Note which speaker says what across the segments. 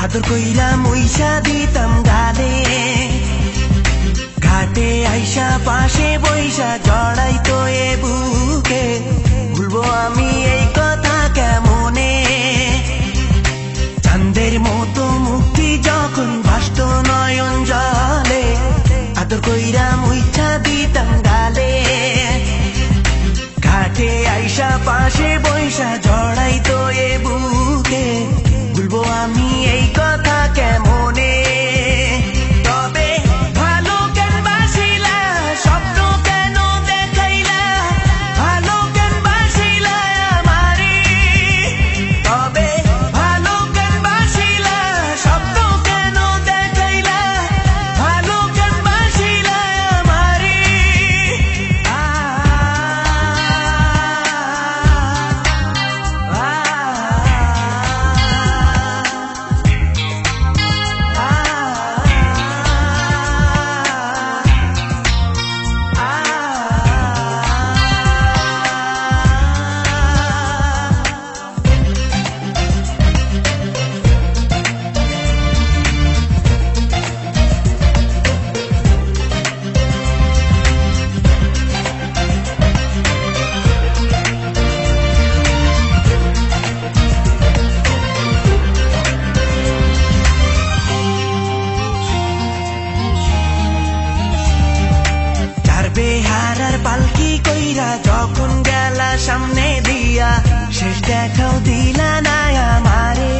Speaker 1: আদর কইরা মুইসা দিতাম গালে, ঘাটে আইসা পাশে বইসা জড়াইতো এ বুকে, ভুলবো আমি এই কথা কেমনে? চাঁদের মতো মুক্তি যখন ভাসতো নয়ন জলে, আদর কইরা মুইসা দিতাম গালে, ঘাটে আইসা পাশে বইসা জড়াইতো এ বুকে, ভুলবো আমি এই কথা কেমনে? তবে ভালো কেন বাসিলা, স্বপ্ন কেন দেখাইলা, ভালো কেন বাসিলা আমারে? তবে ভালো কেন বাসিলা, স্বপ্ন কেন দেখাইলা, ভালো কেন বাসিলা আমারে? বেহারার পালকি কইরা যখন গেলা সামনে দিয়া, শেষ দেখাও দিলা না আমারে।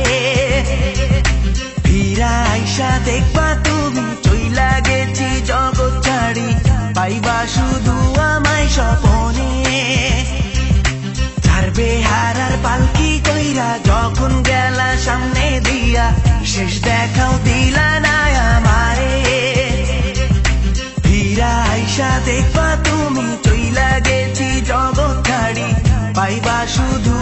Speaker 1: ফিরা আইসা দেখবা তুমি চইলা গেছি জগৎ ছাড়ি, পাইবা শুধু আমায় স্বপনে। চার বেহারার পালকি কইরা যখন গেলা সামনে দিয়া, শেষ দেখাও দিলা না আমারে। আইসা দেখবা তুমি চইলা গেছি জগৎ ছাড়ি, পাইবা শুধু